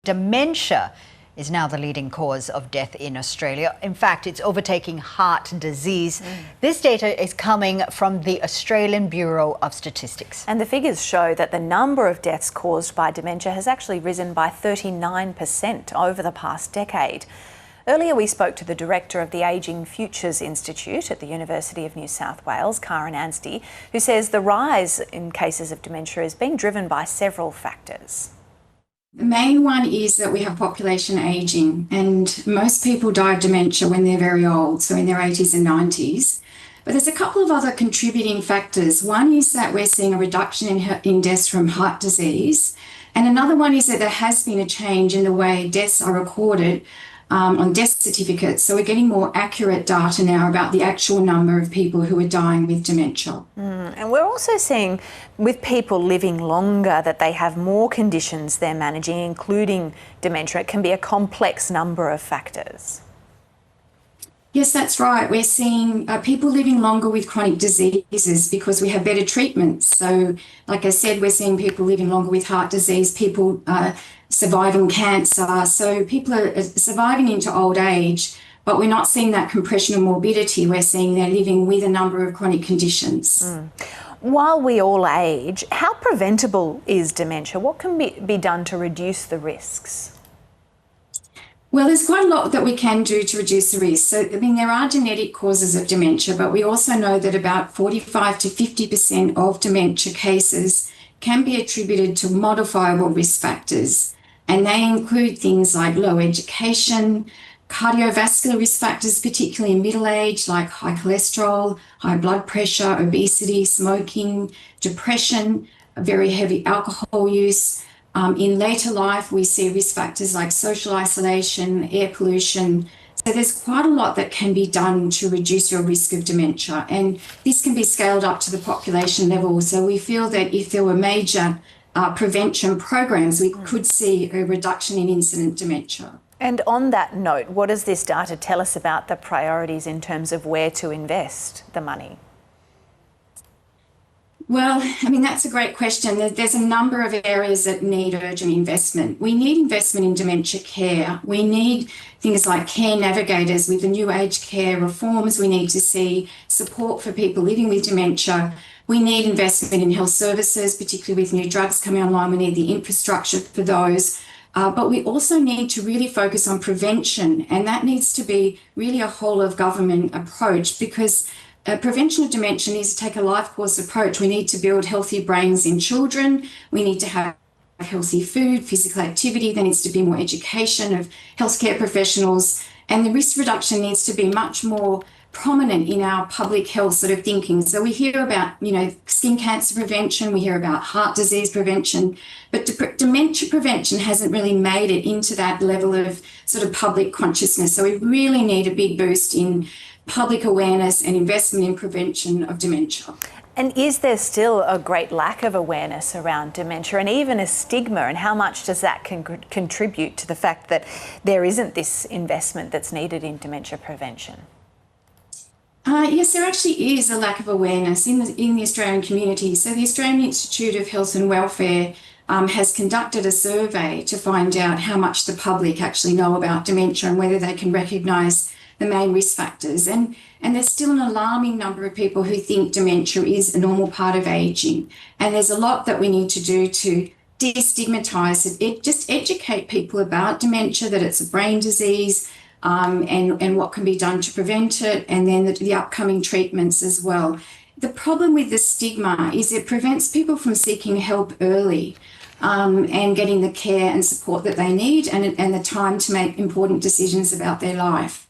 Dementia is now the leading cause of death in Australia. In fact, it's overtaking heart disease. This data is coming from the Australian Bureau of Statistics. And the figures show that the number of deaths caused by dementia has actually risen by 39% over the past decade. Earlier, we spoke to the director of the Ageing Futures Institute at the University of New South Wales, Kaarin Anstey, who says the rise in cases of dementia is being driven by several factors. The main one is that we have population ageing, and most people die of dementia when they're very old, so in their 80s and 90s. But there's a couple of other contributing factors. One is that we're seeing a reduction in deaths from heart disease, and another one is that there has been a change in the way deaths are recorded on death certificates. So we're getting more accurate data now about the actual number of people who are dying with dementia. And we're also seeing with people living longer that they have more conditions they're managing, including dementia. It can be a complex number of factors. Yes, that's right. We're seeing people living longer with chronic diseases because we have better treatments. So, like I said, we're seeing people living longer with heart disease, people surviving cancer. So people are surviving into old age, but we're not seeing that compression of morbidity. We're seeing they're living with a number of chronic conditions. While we all age, how preventable is dementia? What can be done to reduce the risks? Well, there's quite a lot that we can do to reduce the risk. So, there are genetic causes of dementia, but we also know that about 45 to 50% of dementia cases can be attributed to modifiable risk factors. And they include things like low education, cardiovascular risk factors, particularly in middle age, like high cholesterol, high blood pressure, obesity, smoking, depression, very heavy alcohol use. In later life, we see risk factors like social isolation, air pollution. So there's quite a lot that can be done to reduce your risk of dementia. And this can be scaled up to the population level. So we feel that if there were major prevention programs, we could see a reduction in incident dementia. And on that note, what does this data tell us about the priorities in terms of where to invest the money? Well, that's a great question. There's a number of areas that need urgent investment. We need investment in dementia care. We need things like care navigators with the new aged care reforms. We need to see support for people living with dementia. We need investment in health services, particularly with new drugs coming online. We need the infrastructure for those. But we also need to really focus on prevention, and that needs to be really a whole of government approach, because prevention of dementia needs to take a life course approach. We need to build healthy brains in children. We need to have healthy food, physical activity. There needs to be more education of healthcare professionals, and the risk reduction needs to be much more prominent in our public health sort of thinking. So we hear about, skin cancer prevention, we hear about heart disease prevention, but dementia prevention hasn't really made it into that level of sort of public consciousness. So we really need a big boost in public awareness and investment in prevention of dementia. And is there still a great lack of awareness around dementia and even a stigma, and how much does that contribute to the fact that there isn't this investment that's needed in dementia prevention? Yes, there actually is a lack of awareness in the Australian community. So the Australian Institute of Health and Welfare has conducted a survey to find out how much the public actually know about dementia and whether they can recognise the main risk factors. And there's still an alarming number of people who think dementia is a normal part of ageing. And there's a lot that we need to do to destigmatise it, just educate people about dementia, that it's a brain disease, and what can be done to prevent it, and then the upcoming treatments as well. The problem with the stigma is it prevents people from seeking help early and getting the care and support that they need, and the time to make important decisions about their life.